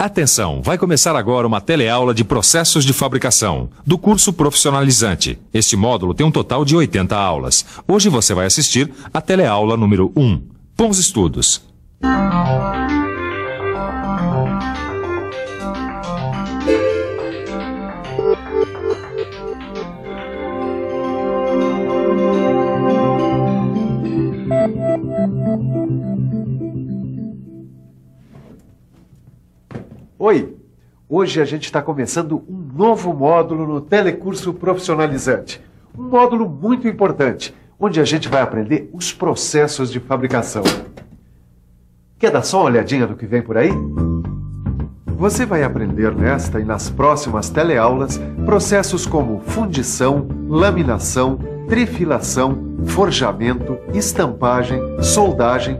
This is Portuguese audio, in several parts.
Atenção, vai começar agora uma teleaula de processos de fabricação, do curso profissionalizante. Este módulo tem um total de 80 aulas. Hoje você vai assistir a teleaula número 1. Bons estudos! Oi! Hoje a gente está começando um novo módulo no Telecurso Profissionalizante. Um módulo muito importante, onde a gente vai aprender os processos de fabricação. Quer dar só uma olhadinha no que vem por aí? Você vai aprender nesta e nas próximas teleaulas processos como fundição, laminação, trifilação, forjamento, estampagem, soldagem.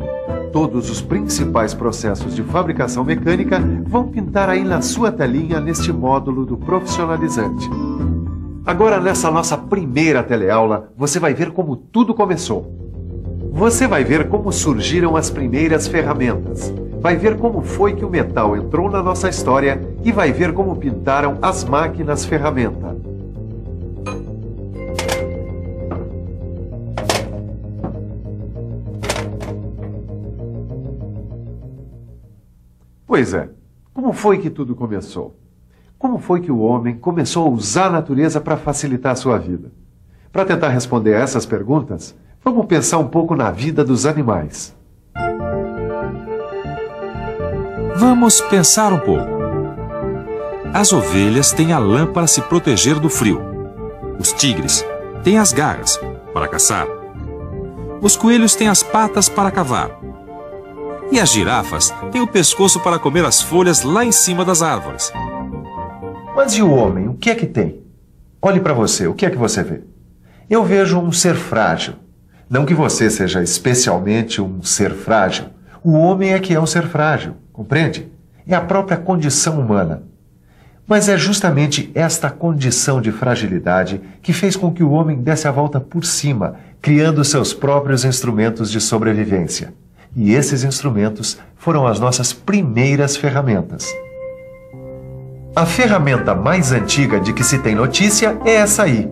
Todos os principais processos de fabricação mecânica vão pintar aí na sua telinha neste módulo do Profissionalizante. Agora, nessa nossa primeira teleaula, você vai ver como tudo começou. Você vai ver como surgiram as primeiras ferramentas. Vai ver como foi que o metal entrou na nossa história e vai ver como pintaram as máquinas ferramenta. Pois é, como foi que tudo começou? Como foi que o homem começou a usar a natureza para facilitar a sua vida? Para tentar responder a essas perguntas, vamos pensar um pouco na vida dos animais. Vamos pensar um pouco. As ovelhas têm a lã para se proteger do frio. Os tigres têm as garras para caçar. Os coelhos têm as patas para cavar. E as girafas têm o pescoço para comer as folhas lá em cima das árvores. Mas e o homem, o que é que tem? Olhe para você, o que é que você vê? Eu vejo um ser frágil. Não que você seja especialmente um ser frágil. O homem é que é um ser frágil, compreende? É a própria condição humana. Mas é justamente esta condição de fragilidade que fez com que o homem desse a volta por cima, criando seus próprios instrumentos de sobrevivência. E esses instrumentos foram as nossas primeiras ferramentas. A ferramenta mais antiga de que se tem notícia é essa aí.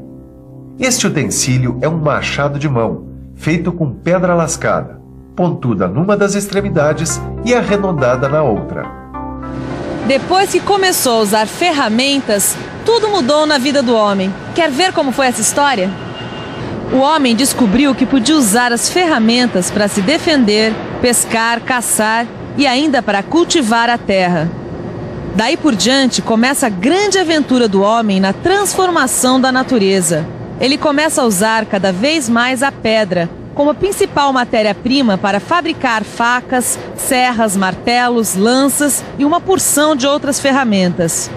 Este utensílio é um machado de mão, feito com pedra lascada, pontuda numa das extremidades e arredondada na outra. Depois que começou a usar ferramentas, tudo mudou na vida do homem. Quer ver como foi essa história? O homem descobriu que podia usar as ferramentas para se defender, pescar, caçar e ainda para cultivar a terra. Daí por diante começa a grande aventura do homem na transformação da natureza. Ele começa a usar cada vez mais a pedra como a principal matéria-prima para fabricar facas, serras, martelos, lanças e uma porção de outras ferramentas.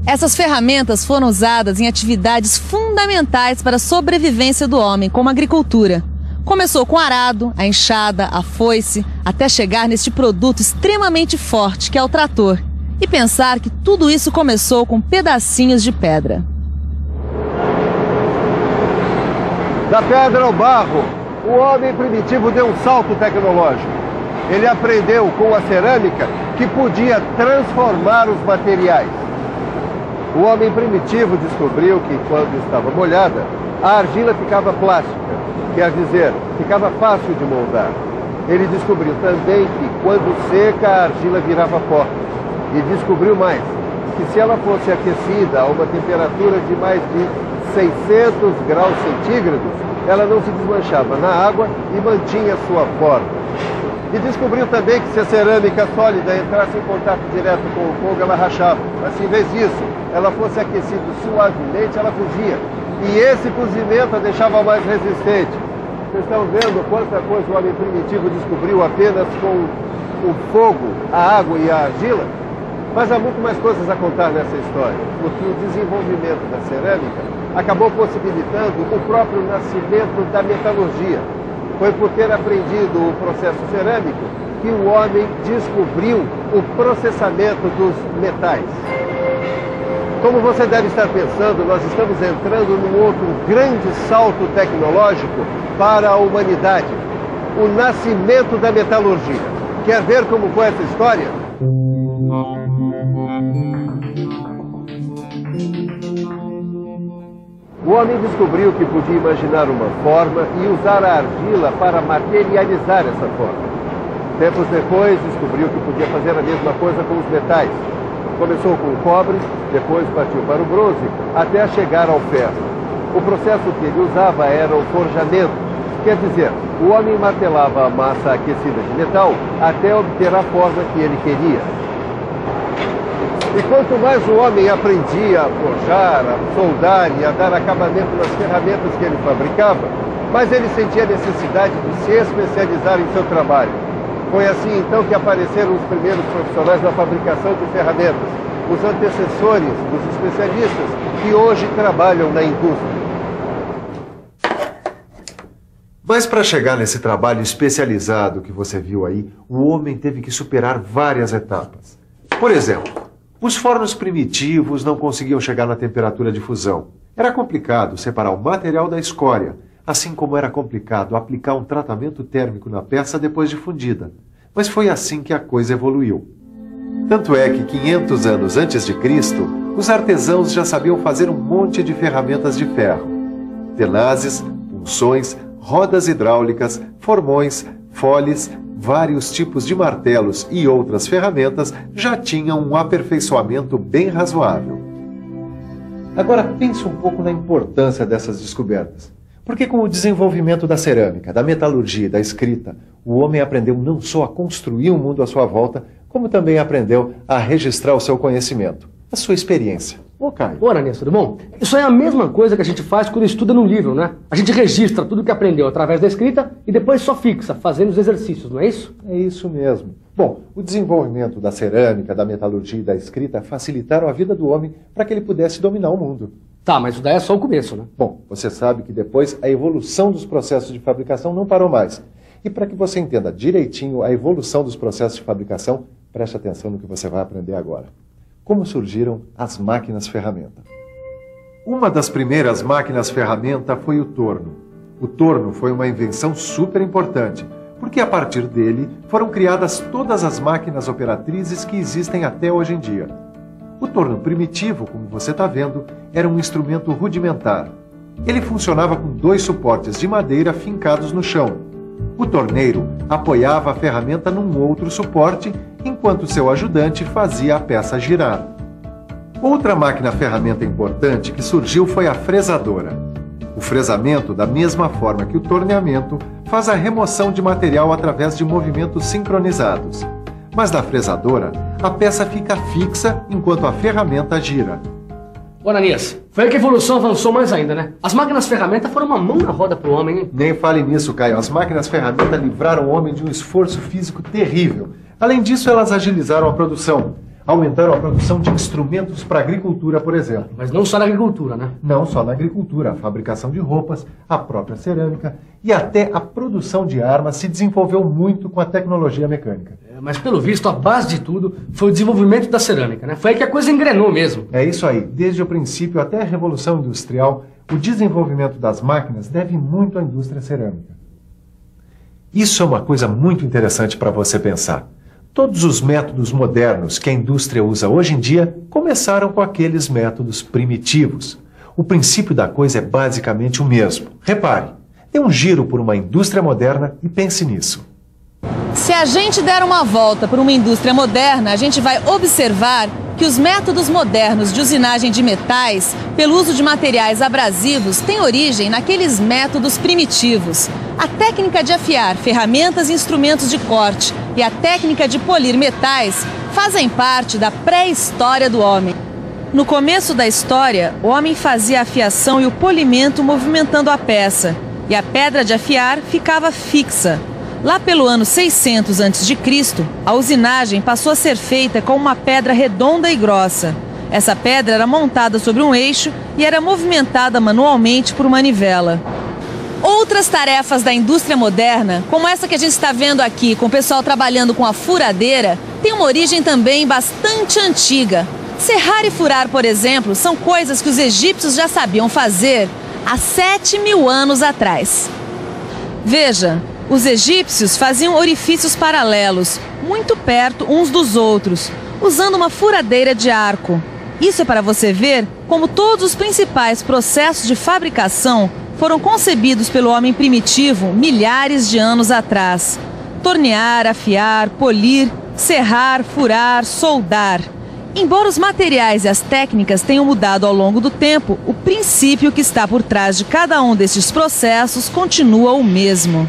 Essas ferramentas foram usadas em atividades fundamentais para a sobrevivência do homem, como a agricultura. Começou com o arado, a enxada, a foice, até chegar neste produto extremamente forte, que é o trator. E pensar que tudo isso começou com pedacinhos de pedra. Da pedra ao barro, o homem primitivo deu um salto tecnológico. Ele aprendeu com a cerâmica que podia transformar os materiais. O homem primitivo descobriu que, quando estava molhada, a argila ficava plástica, quer dizer, ficava fácil de moldar. Ele descobriu também que, quando seca, a argila virava pó. E descobriu mais, que se ela fosse aquecida a uma temperatura de mais de 600 graus centígrados, ela não se desmanchava na água e mantinha sua forma. E descobriu também que se a cerâmica sólida entrasse em contato direto com o fogo, ela rachava. Mas se em vez disso ela fosse aquecida suavemente, ela fugia. E esse cozimento a deixava mais resistente. Vocês estão vendo quanta coisa o homem primitivo descobriu apenas com o fogo, a água e a argila? Mas há muito mais coisas a contar nessa história, porque o desenvolvimento da cerâmica acabou possibilitando o próprio nascimento da metalurgia. Foi por ter aprendido o processo cerâmico que o homem descobriu o processamento dos metais. Como você deve estar pensando, nós estamos entrando num outro grande salto tecnológico para a humanidade. O nascimento da metalurgia. Quer ver como foi essa história? O homem descobriu que podia imaginar uma forma e usar a argila para materializar essa forma. Tempos depois, descobriu que podia fazer a mesma coisa com os metais. Começou com o cobre, depois partiu para o bronze, até chegar ao ferro. O processo que ele usava era o forjamento. Quer dizer, o homem martelava a massa aquecida de metal até obter a forma que ele queria. E quanto mais o homem aprendia a forjar, a soldar e a dar acabamento nas ferramentas que ele fabricava, mais ele sentia a necessidade de se especializar em seu trabalho. Foi assim então que apareceram os primeiros profissionais da fabricação de ferramentas, os antecessores dos especialistas que hoje trabalham na indústria. Mas para chegar nesse trabalho especializado que você viu aí, o homem teve que superar várias etapas. Por exemplo, os fornos primitivos não conseguiam chegar na temperatura de fusão. Era complicado separar o material da escória, assim como era complicado aplicar um tratamento térmico na peça depois de fundida. Mas foi assim que a coisa evoluiu. Tanto é que 500 anos antes de Cristo, os artesãos já sabiam fazer um monte de ferramentas de ferro. Tenazes, punções, rodas hidráulicas, formões, foles, vários tipos de martelos e outras ferramentas já tinham um aperfeiçoamento bem razoável. Agora pense um pouco na importância dessas descobertas. Porque com o desenvolvimento da cerâmica, da metalurgia e da escrita, o homem aprendeu não só a construir um mundo à sua volta, como também aprendeu a registrar o seu conhecimento, a sua experiência. Ô, Caio. Ora, Nessa, tudo bom? Isso é a mesma coisa que a gente faz quando estuda num livro, né? A gente registra tudo que aprendeu através da escrita e depois só fixa, fazendo os exercícios, não é isso? É isso mesmo. Bom, o desenvolvimento da cerâmica, da metalurgia e da escrita facilitaram a vida do homem para que ele pudesse dominar o mundo. Tá, mas isso daí é só o começo, né? Bom, você sabe que depois a evolução dos processos de fabricação não parou mais. E para que você entenda direitinho a evolução dos processos de fabricação, preste atenção no que você vai aprender agora. Como surgiram as máquinas-ferramenta. Uma das primeiras máquinas-ferramenta foi o torno. O torno foi uma invenção super importante, porque a partir dele foram criadas todas as máquinas operatrizes que existem até hoje em dia. O torno primitivo, como você está vendo, era um instrumento rudimentar. Ele funcionava com 2 suportes de madeira fincados no chão. O torneiro apoiava a ferramenta num outro suporte, enquanto seu ajudante fazia a peça girar. Outra máquina-ferramenta importante que surgiu foi a fresadora. O fresamento, da mesma forma que o torneamento, faz a remoção de material através de movimentos sincronizados. Mas na fresadora, a peça fica fixa enquanto a ferramenta gira. Ô, Ananias, foi aí que a evolução avançou mais ainda, né? As máquinas-ferramenta foram uma mão na roda pro homem, hein? Nem fale nisso, Caio. As máquinas-ferramenta livraram o homem de um esforço físico terrível. Além disso, elas agilizaram a produção. Aumentaram a produção de instrumentos para a agricultura, por exemplo. Mas não só na agricultura, né? Não só na agricultura. A fabricação de roupas, a própria cerâmica e até a produção de armas se desenvolveu muito com a tecnologia mecânica. Mas pelo visto, a base de tudo foi o desenvolvimento da cerâmica, né? Foi aí que a coisa engrenou mesmo. É isso aí. Desde o princípio até a Revolução Industrial, o desenvolvimento das máquinas deve muito à indústria cerâmica. Isso é uma coisa muito interessante para você pensar. Todos os métodos modernos que a indústria usa hoje em dia começaram com aqueles métodos primitivos. O princípio da coisa é basicamente o mesmo. Repare, dê um giro por uma indústria moderna e pense nisso. Se a gente der uma volta por uma indústria moderna, a gente vai observar que os métodos modernos de usinagem de metais, pelo uso de materiais abrasivos, têm origem naqueles métodos primitivos. A técnica de afiar ferramentas e instrumentos de corte e a técnica de polir metais fazem parte da pré-história do homem. No começo da história, o homem fazia a afiação e o polimento movimentando a peça, e a pedra de afiar ficava fixa. Lá pelo ano 600 a.C., a usinagem passou a ser feita com uma pedra redonda e grossa. Essa pedra era montada sobre um eixo e era movimentada manualmente por manivela. Outras tarefas da indústria moderna, como essa que a gente está vendo aqui, com o pessoal trabalhando com a furadeira, tem uma origem também bastante antiga. Serrar e furar, por exemplo, são coisas que os egípcios já sabiam fazer há 7.000 anos atrás. Veja, os egípcios faziam orifícios paralelos, muito perto uns dos outros. usando uma furadeira de arco. Isso é para você ver como todos os principais processos de fabricação foram concebidos pelo homem primitivo milhares de anos atrás. Tornear, afiar, polir, serrar, furar, soldar. Embora os materiais e as técnicas tenham mudado ao longo do tempo, o princípio que está por trás de cada um desses processos continua o mesmo.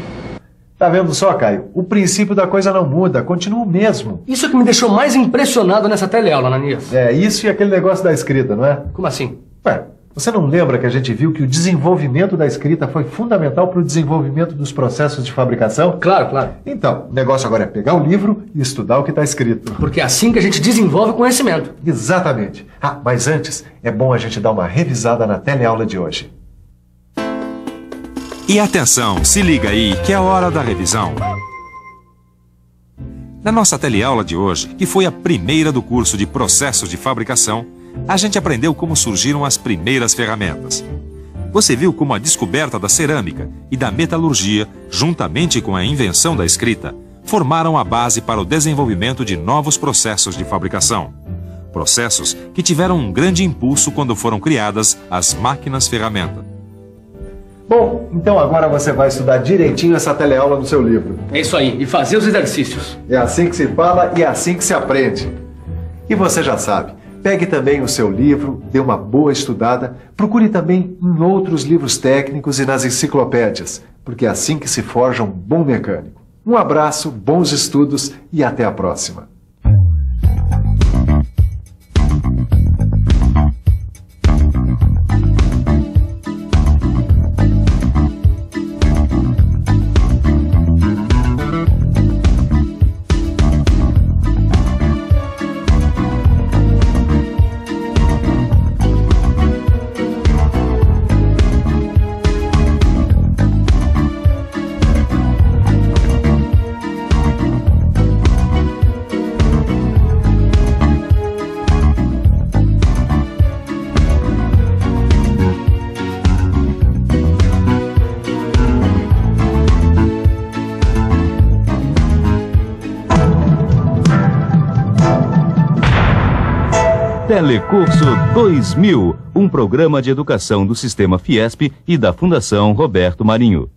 Tá vendo só, Caio? O princípio da coisa não muda, continua o mesmo. Isso é que me deixou mais impressionado nessa teleaula, Ananias. É, isso e aquele negócio da escrita, não é? Como assim? Ué, você não lembra que a gente viu que o desenvolvimento da escrita foi fundamental para o desenvolvimento dos processos de fabricação? Claro, claro. Então, o negócio agora é pegar o livro e estudar o que está escrito. Porque é assim que a gente desenvolve o conhecimento. Exatamente. Ah, mas antes, é bom a gente dar uma revisada na teleaula de hoje. E atenção, se liga aí que é a hora da revisão. Na nossa teleaula de hoje, que foi a primeira do curso de processos de fabricação, a gente aprendeu como surgiram as primeiras ferramentas. Você viu como a descoberta da cerâmica e da metalurgia, juntamente com a invenção da escrita, formaram a base para o desenvolvimento de novos processos de fabricação. Processos que tiveram um grande impulso quando foram criadas as máquinas-ferramenta. Bom, então agora você vai estudar direitinho essa teleaula no seu livro. É isso aí, e fazer os exercícios. É assim que se fala e é assim que se aprende. E você já sabe, pegue também o seu livro, dê uma boa estudada, procure também em outros livros técnicos e nas enciclopédias, porque é assim que se forja um bom mecânico. Um abraço, bons estudos e até a próxima. Telecurso 2000, um programa de educação do Sistema Fiesp e da Fundação Roberto Marinho.